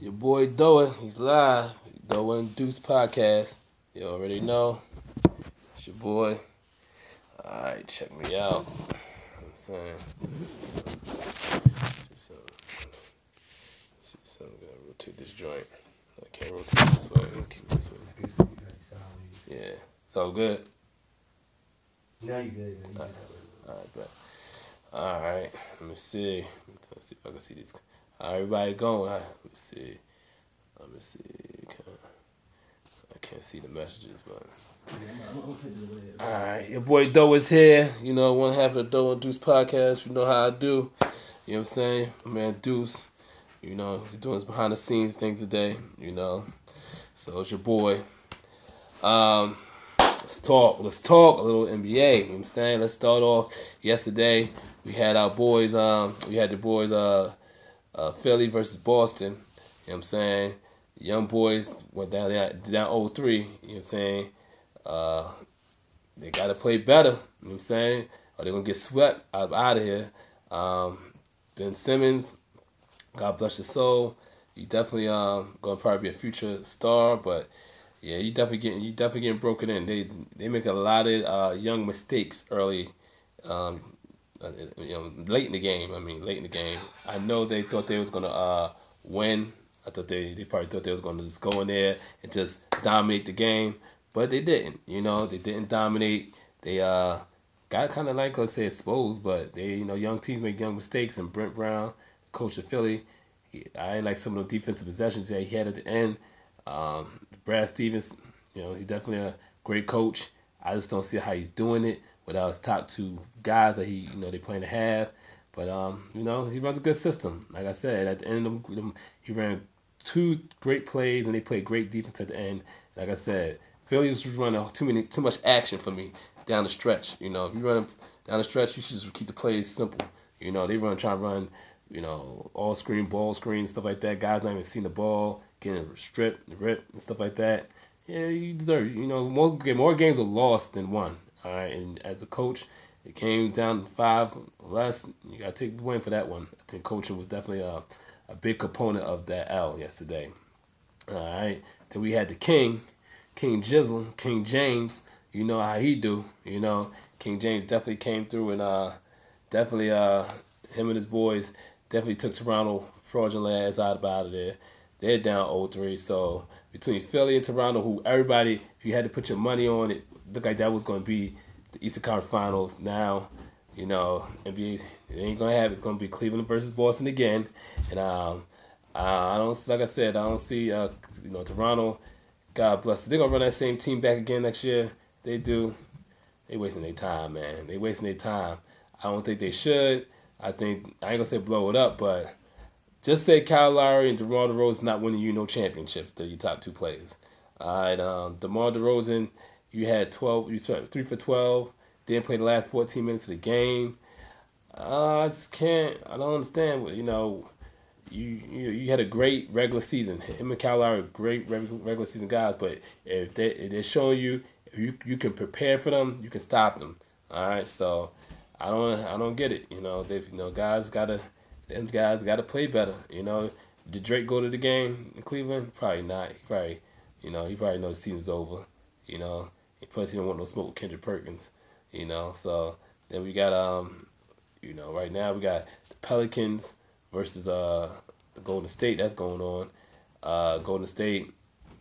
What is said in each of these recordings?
Your boy Doa, he's live. Doa and Deuce podcast. You already know. It's your boy. Alright, check me out. I'm saying. See something. I'm gonna rotate this joint. I can't rotate this way. Keep it this way. Yeah. It's all good. Now you good. Alright, bet. Alright. Let me see. Let's see if I can see these. How everybody going? Let me see. I can't see the messages, but. Alright, your boy Doe is here. You know, one half of the Doe and Deuce podcast. You know how I do. You know what I'm saying? My man Deuce. You know, he's doing his behind the scenes thing today. You know. So it's your boy. Let's talk a little NBA. You know what I'm saying? Let's start off. Yesterday we had our boys, Philly versus Boston. You know what I'm saying? The young boys went down 0-3. You know what I'm saying? They got to play better. You know what I'm saying? Or they're going to get swept out of here. Ben Simmons, God bless your soul. You definitely going to probably be a future star, but yeah, you definitely getting broken in. They make a lot of young mistakes early. Late in the game. I know they thought they was gonna win. I thought they probably thought they was gonna just go in there and just dominate the game, but they didn't. You know, they didn't dominate. They got kind of like, let's say, exposed, but they, young teams make young mistakes. And Brent Brown, the coach of Philly, I ain't like some of the defensive possessions that he had at the end. Brad Stevens, he's definitely a great coach. I just don't see how he's doing it without his top two guys that they plan to have. But he runs a good system. Like I said, at the end of them, he ran two great plays and they played great defense at the end. Like I said, Philly was running too much action for me down the stretch. If you run down the stretch, you should just keep the plays simple. They trying to run, all screen, ball screen, stuff like that. Guys not even seeing the ball, getting stripped, ripped, and stuff like that. Yeah, you deserve it. More games are lost than won. All right, and as a coach, it came down to 5 or less. You got to take the win for that one. I think coaching was definitely a big component of that L yesterday. All right, then we had the King Jizzle, King James. You know how he do. King James definitely came through and definitely him and his boys definitely took Toronto fraudulent ass out of there. They're down 0-3. So between Philly and Toronto, who everybody, if you had to put your money on it, looked like that was going to be the Eastern Conference Finals. Now, NBA, it ain't going to happen. It's going to be Cleveland versus Boston again. And I don't, like I said, I don't see, Toronto, God bless them. They're going to run that same team back again next year. They do. They wasting their time, man. They wasting their time. I don't think they should. I ain't going to say blow it up, but just say Kyle Lowry and DeMar DeRozan not winning you no championships. They're your top two players. All right, DeMar DeRozan, you had 12. You took 3 for 12. Didn't play the last 14 minutes of the game. I just can't. I don't understand. You had a great regular season. Him and Kyle Lowry are great regular season guys. But if they're showing you, if you can prepare for them, you can stop them. All right, so I don't get it. Guys gotta play better. Did Drake go to the game in Cleveland? Probably not. He probably knows the season's over. Plus he don't want no smoke with Kendrick Perkins. So then we got right now we got the Pelicans versus the Golden State. That's going on. Golden State,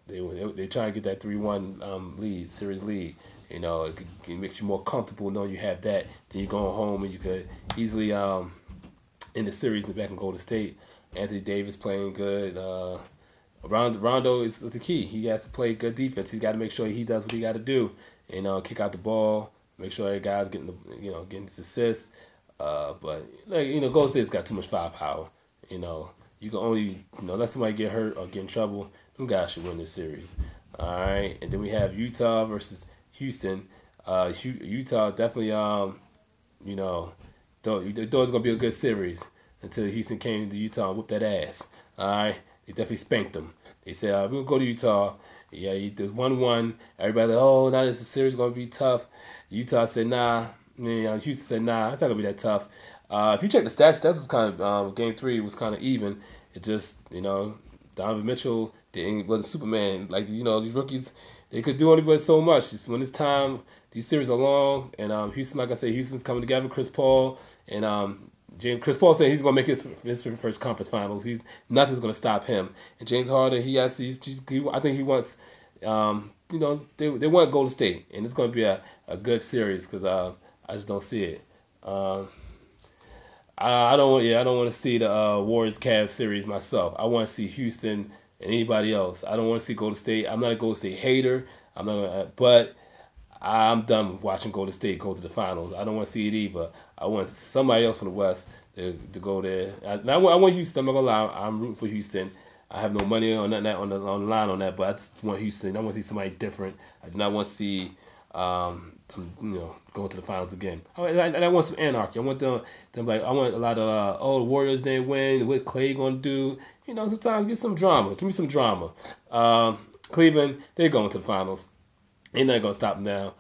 they trying to get that 3-1 series lead. It makes you more comfortable knowing you have that. Then you go home and you could easily in the series and back in Golden State. Anthony Davis playing good. Rondo is the key. He has to play good defense. He's got to make sure he does what he got to do. Kick out the ball, make sure every guy's getting getting his assists. But Golden State's got too much firepower. You can only let somebody get hurt or get in trouble. Them guys should win this series. All right, and then we have Utah versus Houston. Utah definitely thought it was gonna be a good series until Houston came to Utah and whooped that ass. All right, they definitely spanked them. They said we're gonna go to Utah. Yeah, there's 1-1. Everybody like, oh, now this series gonna be tough. Utah said nah. Houston said nah, it's not gonna be that tough. If you check the stats, that was kind of game three was kind of even. It just Donovan Mitchell wasn't Superman. Like these rookies, they could do only but so much. Just when it's time, these series are long, and Houston, like I said, Houston's coming together. Chris Paul and Chris Paul said he's gonna make his first conference finals. Nothing's gonna stop him. And James Harden, I think he wants. They want Golden State, and it's gonna be a good series because I just don't see it. I don't want. Yeah, I don't want to see the Warriors Cavs series myself. I want to see Houston and anybody else. I don't want to see Golden State. I'm not a Golden State hater. I'm not, but I'm done watching Golden State go to the finals. I don't want to see it either. I want somebody else from the West to go there. I want Houston. I'm not gonna lie. I'm rooting for Houston. I have no money on that on the line on that, but I just want Houston. I want to see somebody different. I do not want to see going to the finals again. I want some anarchy. I want them like I want a lot of the Warriors didn't win. What Clay gonna do? Sometimes get some drama. Give me some drama. Cleveland, they're going to the finals. They're not gonna stop them now.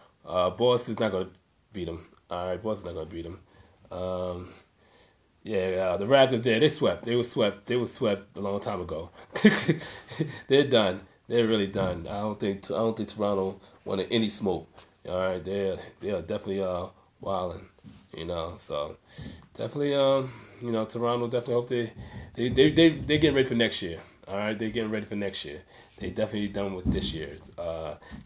Boston's not gonna beat them. All right, Boston's not gonna beat them. The Raptors there. They swept. They were swept. They were swept a long time ago. They're done. They're really done. I don't think Toronto wanted any smoke. All right, they are definitely wilding. So definitely Toronto definitely hope they getting ready for next year. All right, they're getting ready for next year. They definitely done with this year's.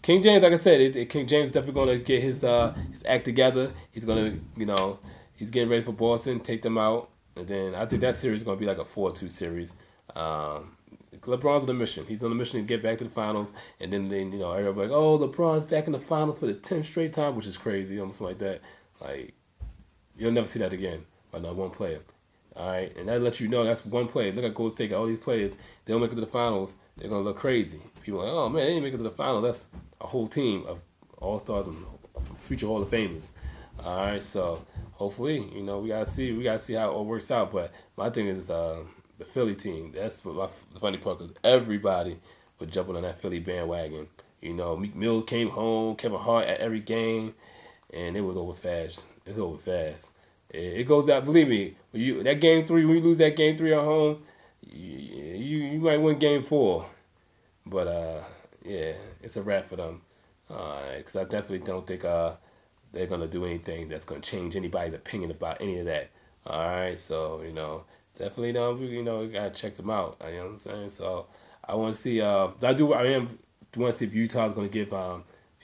King James, like I said, King James is definitely going to get his act together. He's going to he's getting ready for Boston, take them out, and then I think that series is going to be like a 4-2 series. LeBron's on a mission. He's on a mission to get back to the finals, and then everybody like, oh, LeBron's back in the finals for the 10th straight time, which is crazy, almost like that. Like you'll never see that again by not one player. All right, and that lets you know that's one player. Look at Golden State, all these players. They don't make it to the finals. They're gonna look crazy. People are like, oh man, they didn't make it to the finals. That's a whole team of all stars and future Hall of Famers. All right, so hopefully, we gotta see how it all works out. But my thing is the Philly team. That's the funny part because everybody was jumping on that Philly bandwagon. Meek Mill came home, Kevin Hart at every game, and it was over fast. It's over fast. It goes out. Believe me, that game three, when you lose that game three at home, you might win game four. But yeah, it's a wrap for them. Because I definitely don't think they're gonna do anything that's gonna change anybody's opinion about any of that. All right, so definitely we gotta check them out. You know what I'm saying? So I want to see. I am want to see if Utah's gonna give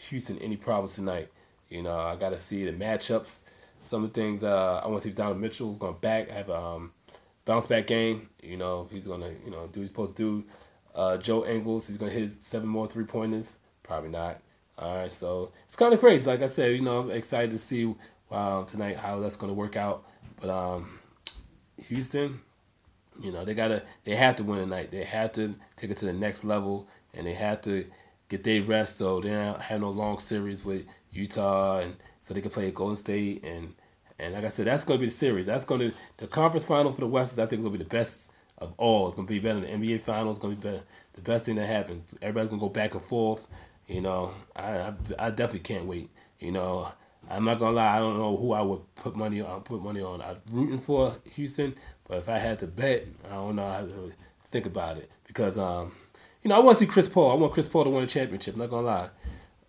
Houston any problems tonight. I gotta see the matchups. Some of the things I want to see if Donovan Mitchell is going to have a bounce back game. He's going to do what he's supposed to do. Joe Ingles, he's going to hit 7 more 3-pointers. Probably not. All right, so it's kind of crazy. Like I said, I'm excited to see tonight how that's going to work out. But Houston, they have to win tonight. They have to take it to the next level, and they have to get their rest so they don't have no long series with Utah, and so they can play Golden State. And like I said, that's going to be the series. That's going to the conference final for the West. I think is going to be the best of all. It's going to be better than the NBA finals. It's going to be better, the best thing that happens. Everybody's going to go back and forth. I definitely can't wait. I'm not gonna lie. I don't know who I would put money on. I'm rooting for Houston, but if I had to bet, I don't know how to think about it because I want to see Chris Paul. I want Chris Paul to win a championship. I'm not gonna lie.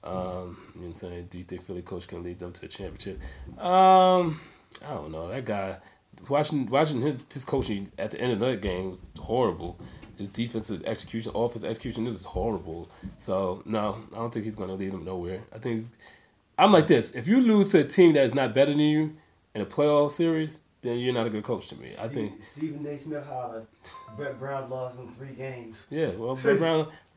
You know what I'm saying? Do you think Philly coach can lead them to a championship? I don't know. That guy, watching his coaching at the end of that game was horrible. His defensive execution, offensive execution, this is horrible. So no, I don't think he's gonna lead them nowhere. I'm like this. If you lose to a team that is not better than you in a playoff series, then you're not a good coach to me. I think Stephen A. Smith hollered, Brett Brown lost in 3 games. Yeah, well,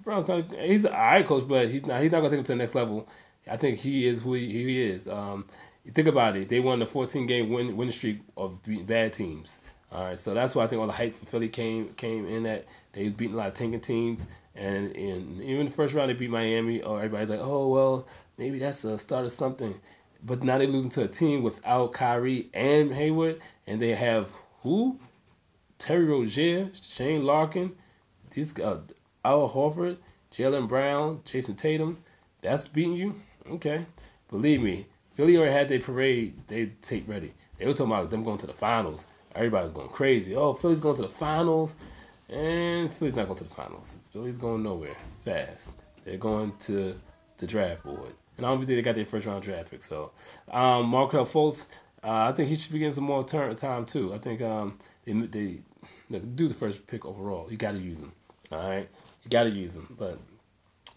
Brown's not. He's an alright coach, but he's not. He's not gonna take him to the next level. I think he is who he is. You think about it. They won a 14-game winning streak of beating bad teams. All right, so that's why I think all the hype for Philly came in that they was beating a lot of tanking teams, and even the first round they beat Miami. Or everybody's like, oh well, maybe that's a start of something. But now they're losing to a team without Kyrie and Hayward, and they have who? Terry Rozier, Shane Larkin, these Al Horford, Jalen Brown, Jason Tatum. That's beating you? Okay. Believe me, Philly already had their parade, they tape ready. They were talking about them going to the finals. Everybody was going crazy. Oh, Philly's going to the finals. And Philly's not going to the finals. Philly's going nowhere fast. They're going to the draft board. And I don't think they got their first round draft pick. So, Markel Fultz, I think he should be getting some more time too. I think they look, do the first pick overall. You got to use him. All right, you got to use him. But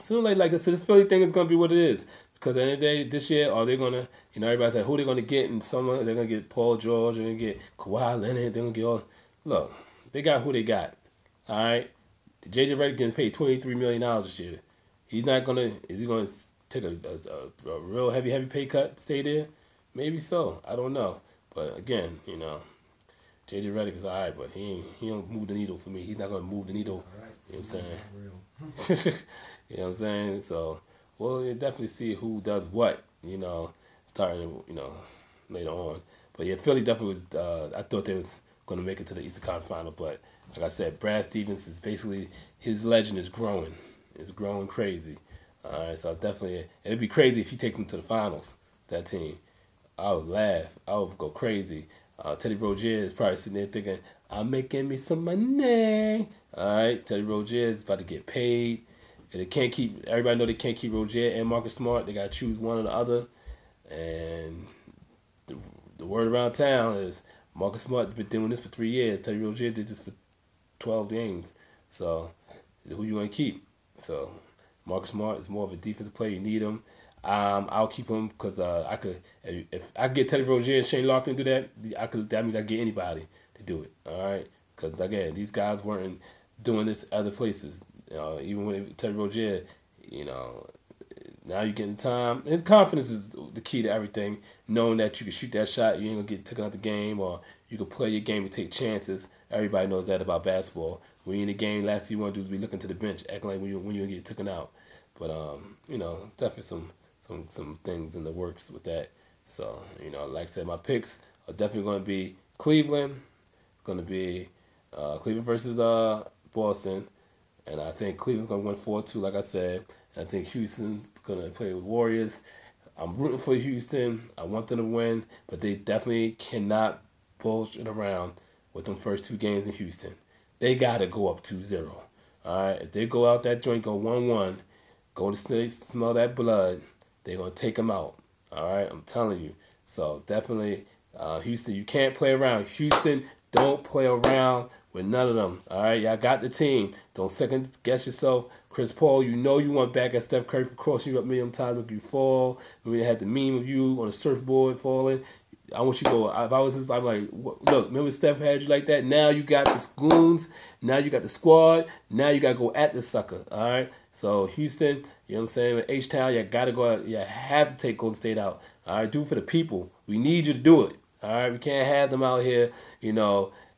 sooner or later, like I said, this Philly thing is going to be what it is. Because at the end of the day, this year, are they going to, everybody's like, who they going to get in summer? They're going to get Paul George, they're going to get Kawhi Leonard, they're going to get all. Look, they got who they got. All right? JJ Redick gets paid $23 million this year. He's not going to, is he going to take a real heavy pay cut to stay there? Maybe so. I don't know. But again, JJ Redick is all right, but he don't move the needle for me. He's not going to move the needle. All right. You know what I'm saying? You know what I'm saying? So, we'll definitely see who does what, starting, later on. But yeah, Philly definitely was, I thought they was going to make it to the Eastern Conference Final. But like I said, Brad Stevens is basically, his legend is growing. It's growing crazy. All right, so definitely, it'd be crazy if he takes them to the finals, that team. I would laugh. I would go crazy. Teddy Rozier is probably sitting there thinking, I'm making me some money. All right, Teddy Rozier is about to get paid. And they can't keep, everybody know they can't keep Rozier and Marcus Smart. They got to choose one or the other. And the word around town is Marcus Smart been doing this for 3 years. Teddy Rozier did this for 12 games. So, who you want to keep? So, Marcus Smart is more of a defensive player. You need him. I'll keep him because I could, if I get Teddy Rozier and Shane Larkin to do that, that means I get anybody to do it. All right, because again, these guys weren't doing this other places. Even when Teddy Rozier, now you're getting time. His confidence is the key to everything. Knowing that you can shoot that shot, you ain't gonna get taken out the game, or you can play your game and take chances. Everybody knows that about basketball. When you're in the game, last thing you want to do is be looking to the bench, acting like when you get taken out. But it's definitely some things in the works with that. So like I said, my picks are definitely going to be Cleveland. Going to be Cleveland versus Boston. And I think Cleveland's going to win 4-2, like I said. And I think Houston's going to play with Warriors. I'm rooting for Houston. I want them to win, but they definitely cannot bullshit around with them first 2 games in Houston. They got to go up 2-0. All right? If they go out that joint, go 1-1, go to smell that blood, they're going to take them out. All right? I'm telling you. So definitely, Houston, you can't play around. Houston, don't play around with none of them. All right, y'all got the team. Don't second guess yourself. Chris Paul, you want back at Steph Curry for crossing you up million times, make you fall. When they had the meme of you on a surfboard falling. I want you to go. If I was his, I'm like, look, remember Steph had you like that? Now you got the goons. Now you got the squad. Now you got to go at the sucker. All right? So, Houston, you know what I'm saying? With H-Town, you got to go out. You have to take Golden State out. All right? Do it for the people. We need you to do it. All right? We can't have them out here,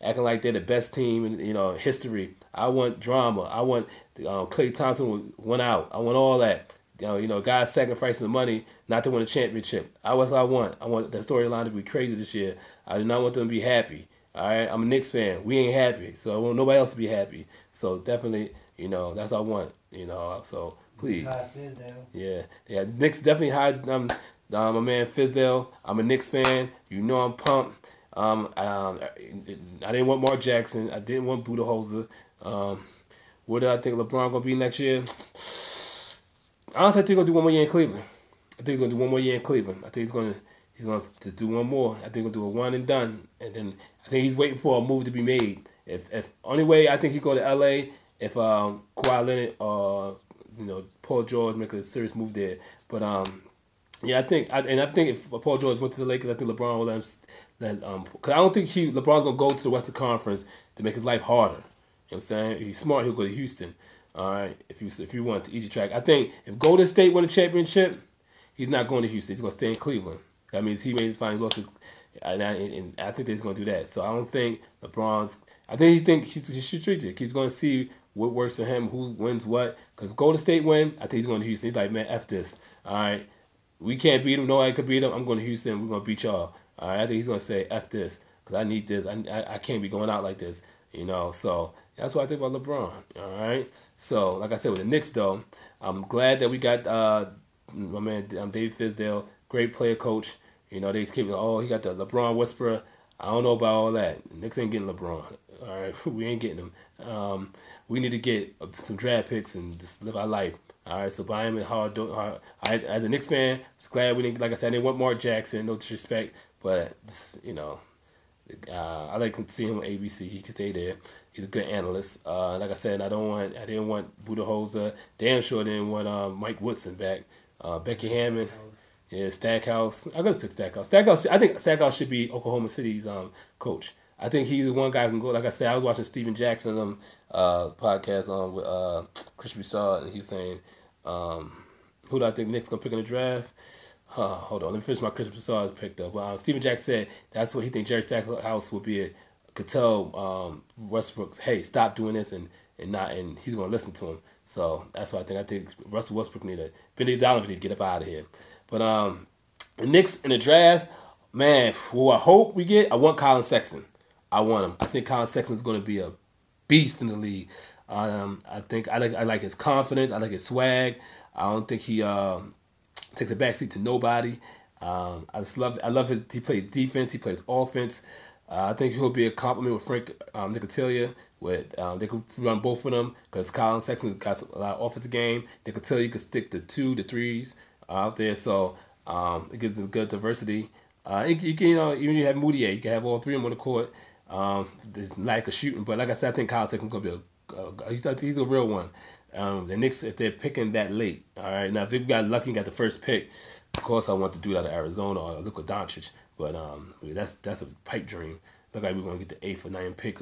acting like they're the best team in, history. I want drama. I want Klay Thompson with 1 out. I want all that. Guys sacrificing the money not to win a championship. That's what I want. I want that storyline to be crazy this year. I do not want them to be happy. All right, I'm a Knicks fan. We ain't happy, so I want nobody else to be happy. So definitely, that's what I want. So please, yeah. Knicks definitely hide. My man Fizdale. I'm a Knicks fan. I'm pumped. I didn't want Mark Jackson. I didn't want Budenholzer. What do I think LeBron gonna be next year? Honestly, I think he's gonna do 1 more year in Cleveland. I think he's gonna do 1 more year in Cleveland. I think he's gonna to do 1 more. I think he'll do a 1 and done, and then I think he's waiting for a move to be made. If only way I think he go to LA if Kawhi Leonard or Paul George make a serious move there. But yeah, I think if Paul George went to the Lakers, I think LeBron will let him. Because I don't think LeBron's gonna go to the Western Conference to make his life harder. You know what I'm saying? If he's smart, he'll go to Houston. All right, if you want the easy track, I think if Golden State win a championship, he's not going to Houston. He's going to stay in Cleveland. That means he made his final loss, and I think he's going to do that. So I don't think LeBron's. I think he's strategic. He's going to see what works for him, who wins what. Because Golden State win, I think he's going to Houston. He's like, man, F this. All right, we can't beat him. Nobody could beat him. I'm going to Houston. We're going to beat y'all. All right, I think he's going to say F this because I need this. I can't be going out like this. So that's what I think about LeBron. All right. So like I said with the Knicks though, I'm glad that we got my man David Fizdale great player coach. You know, they keep he got the LeBron whisperer. I don't know about all that. The Knicks ain't getting LeBron. All right, we ain't getting him. We need to get some draft picks and just live our life. All right, so Brian hard. As a Knicks fan, was glad we didn't. Like I said, I didn't want Mark Jackson. No disrespect, but just, I like to see him on ABC. He can stay there. He's a good analyst. Like I said, I didn't want Budenholzer. Damn sure didn't want Mike Woodson back. Becky Hammond. Yeah, Stackhouse. I gotta take Stackhouse. I think Stackhouse should be Oklahoma City's coach. I think he's the one guy who can go. Like I said, I was watching Steven Jackson podcast on with Chris Broussard, and he was saying, who do I think Nick's gonna pick in the draft? Hold on, let me finish my Chris Broussard picked up. Steven Jackson said that's what he think Jerry Stackhouse would be. Could tell Westbrook, hey, stop doing this, and he's gonna listen to him. So that's what I think. I think Russell Westbrook Billy Donovan need to get up out of here. But the Knicks in the draft, man, who I hope we get, I want Colin Sexton. I want him. I think Colin Sexton is going to be a beast in the league. I think I like his confidence. I like his swag. I don't think he takes a backseat to nobody. I love his. He plays defense. He plays offense. I think he'll be a compliment with Frank Nicotilia. They could run both of them because Colin Sexton's got a lot of offensive game. Nicotilia could stick the 2, the 3s out there, so it gives them good diversity. You can, even you have Moutier, you can have all three of them on the court. There's lack of shooting, but like I said, I think Kyle Sexton's gonna be he's a real one. The Knicks, if they're picking that late, all right. Now if we got lucky and got the first pick, of course I want to do that out of Arizona or Luka Doncic, but that's a pipe dream. Look like we're gonna get the 8th or 9th pick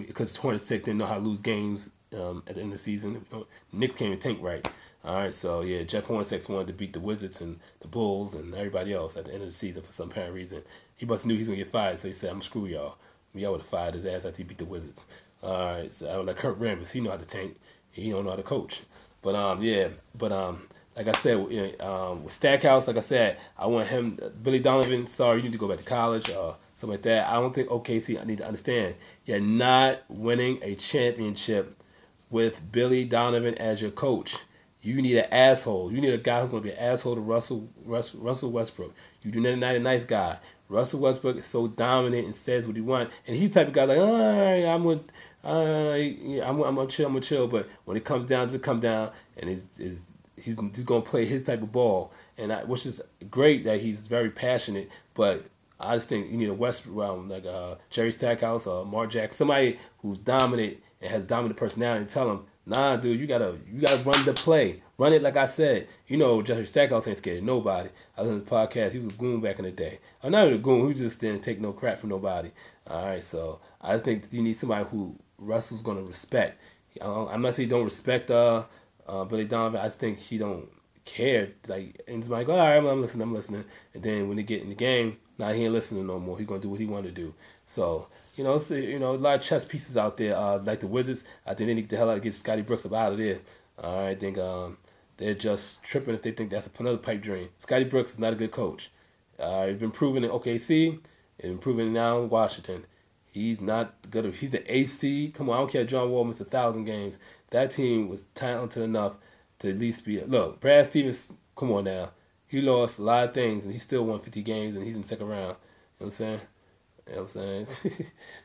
because Hornacek didn't know how to lose games at the end of the season. Knicks came and tank right. All right, so yeah, Jeff Hornacek wanted to beat the Wizards and the Bulls and everybody else at the end of the season for some apparent reason. He must have knew he was gonna get fired, so he said, "I'm screw y'all." Y'all would have fired his ass after he beat the Wizards. All right, so I was like Kurt Rambis, he know how to tank. He don't know how to coach. But like I said, with Stackhouse, like I said, I want him. Billy Donovan, sorry, you need to go back to college or something like that. I don't think OKC. I need to understand. You're not winning a championship with Billy Donovan as your coach. You need an asshole. You need a guy who's going to be an asshole to Russell Westbrook. You do not a nice guy. Russell Westbrook is so dominant and says what he wants, and he's the type of guy like, all right, I'm gonna chill. But when it comes down to come down, and he's just gonna play his type of ball, which is great that he's very passionate. But I just think you need a like Jerry Stackhouse or Mark Jackson, somebody who's dominant and has dominant personality, and tell him, nah, dude, you gotta run the play. Run it like I said. Jerry Stackhouse ain't scared of nobody. I was on his podcast. He was a goon back in the day. I'm not even a goon. He just didn't take no crap from nobody. All right, so I just think you need somebody who Russell's gonna respect. I'm not saying he don't respect Billy Donovan. I just think he don't care. Like, and somebody go, all right, I'm listening. And then when they get in the game, now he ain't listening no more. He gonna do what he want to do. So it's, a lot of chess pieces out there. Like the Wizards, I think they need to hell out and get Scotty Brooks up out of there. All right, I think they're just tripping if they think that's another pipe dream. Scotty Brooks is not a good coach. He's been proven in OKC and been proven now in Washington. He's not good. He's the AC. Come on, I don't care if John Wall missed 1,000 games. That team was talented enough to at least be. Look, Brad Stevens, come on now. He lost a lot of things and he still won 50 games and he's in the second round. You know what I'm saying? You know what I'm saying?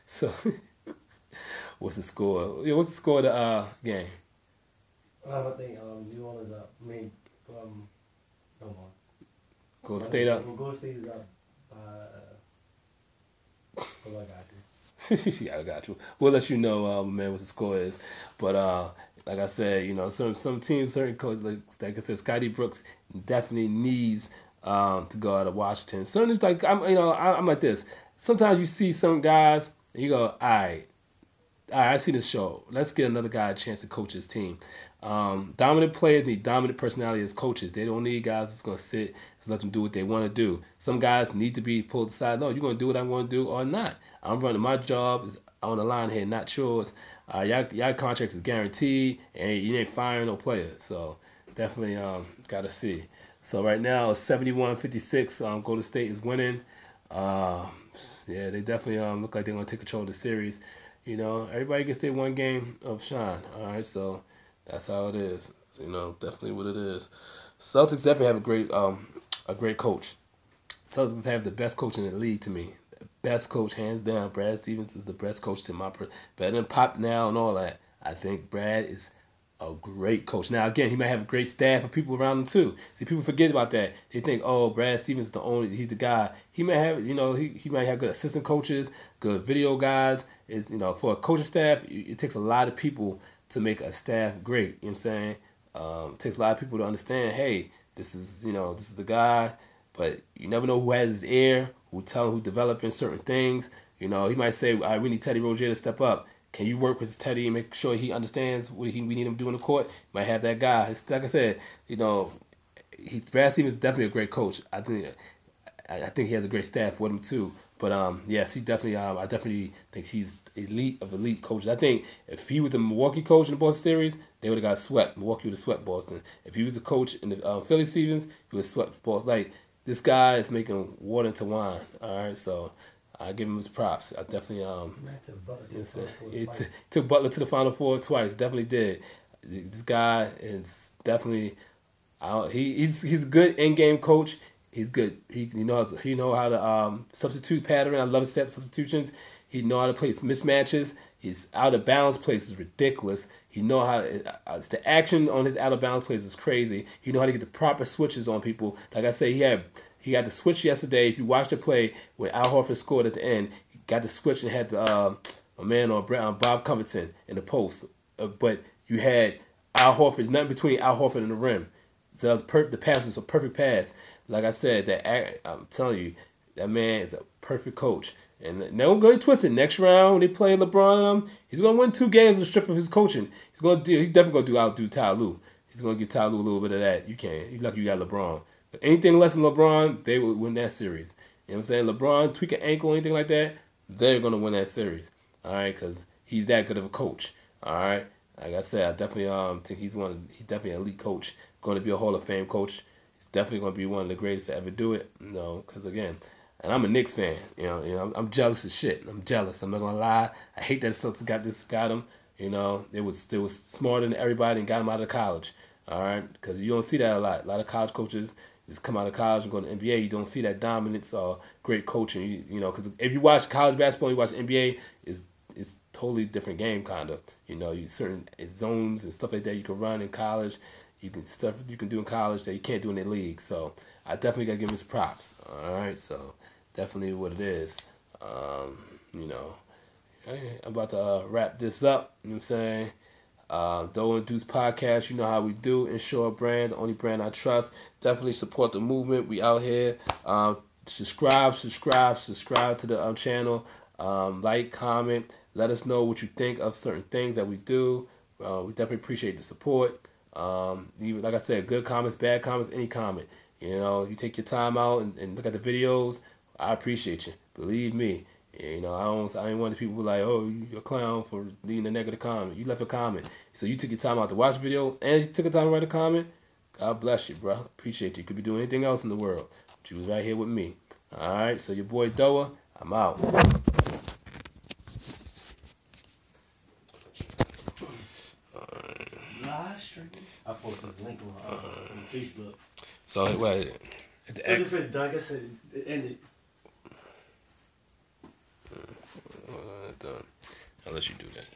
So, what's the score? Yeah, what's the score of the game? I think New Orleans up. Hold on. Golden State up. Golden State is up. I got you. Yeah, I got you. We'll let you know, man, what the score is. But like I said, some teams, certain coaches, like I said, Scotty Brooks definitely needs to go out of Washington. Certain is like I'm like this. Sometimes you see some guys and you go, all right, I see this show. Let's get another guy a chance to coach his team. Dominant players need dominant personality as coaches. They don't need guys that's going to sit and let them do what they want to do. Some guys need to be pulled aside. No, you're going to do what I'm going to do or not. I'm running my job is on the line here, not yours. Y'all contracts is guaranteed, and you ain't firing no players. So definitely got to see. So right now, 71-56. Golden State is winning. Yeah, they definitely look like they want to take control of the series. Everybody gets their one game of shine. All right, so that's how it is. Definitely what it is. Celtics definitely have a great a great coach. Celtics have the best coach in the league to me. Best coach, hands down. Brad Stevens is the best coach to my better than Pop now and all that. I think Brad is a great coach. Now again, he might have a great staff of people around him too. See, people forget about that. They think, oh, Brad Stevens is he's the guy. He might have, he might have good assistant coaches, good video guys. Is for a coaching staff, it takes a lot of people to make a staff great. You know what I'm saying? It takes a lot of people to understand, hey, this is the guy. But you never know who has his ear, who developing certain things. He might say, we need Teddy Rozier to step up. Can you work with Teddy and make sure he understands what we need him to do in the court? Might have that guy. It's, like I said, Brad Stevens is definitely a great coach. I think he has a great staff with him too. But yes, he definitely. I definitely think he's elite of elite coaches. I think if he was the Milwaukee coach in the Boston series, they would have got swept. Milwaukee would have swept Boston. If he was a coach in the Philly seasons, he would have swept Boston. Like, this guy is making water into wine. All right, so I give him his props. I definitely took Butler to the Final Four twice. Definitely did. This guy is definitely he's a good in-game coach. He's good. He knows how to substitute pattern. I love his substitutions. He know how to play mismatches. His out of bounds plays is ridiculous. He know how the action on his out of bounds plays is crazy. He know how to get the proper switches on people. Like I say, he had the switch yesterday. If you watch the play when Al Horford scored at the end, he got the switch and had the a man on Bob Covington in the post. But you had Al Horford, nothing between Al Horford and the rim. So that was the pass was a perfect pass. Like I said, I'm telling you, that man is a perfect coach. And don't get twisted. Next round, when they play LeBron and them, he's gonna win 2 games with the strip of his coaching. He's definitely gonna outdo Ty Lue. He's gonna give Ty Lue a little bit of that. You lucky you got LeBron. But anything less than LeBron, they would win that series. You know what I'm saying? LeBron tweak an ankle, anything like that, they're gonna win that series. All right, because he's that good of a coach. All right. Like I said, I definitely think he's definitely an elite coach. Going to be a Hall of Fame coach. He's definitely going to be one of the greatest to ever do it. Because again, and I'm a Knicks fan. I'm jealous as shit. I'm jealous. I'm not gonna lie. I hate that Celtics got him. They was smarter than everybody and got him out of college. All right, because you don't see that a lot. A lot of college coaches just come out of college and go to the NBA. You don't see that dominance or great coaching. Because if you watch college basketball, you watch NBA, it's totally different game, kind of. You certain zones and stuff like that you can run in college. Stuff you can do in college that you can't do in the league. So I definitely gotta give him his props. All right, so definitely what it is. I'm about to wrap this up. You know what I'm saying? Doe and Deuce podcast. You know how we do. Ensure brand, the only brand I trust. Definitely support the movement. We out here. Subscribe to the channel. Like, comment. Let us know what you think of certain things that we do. We definitely appreciate the support. Like I said, good comments, bad comments, any comment. You take your time out and look at the videos. I appreciate you. Believe me. I ain't one of the people who like, oh, you're a clown for leaving a negative comment. You left a comment. So you took your time out to watch the video and you took your time to write a comment. God bless you, bro. Appreciate you. You could be doing anything else in the world. But you was right here with me. Alright, so your boy Doa, I'm out. Live streaming. I posted the link on Facebook. So what? At the X. Doug, I said it ended. Done. I'll let you do that.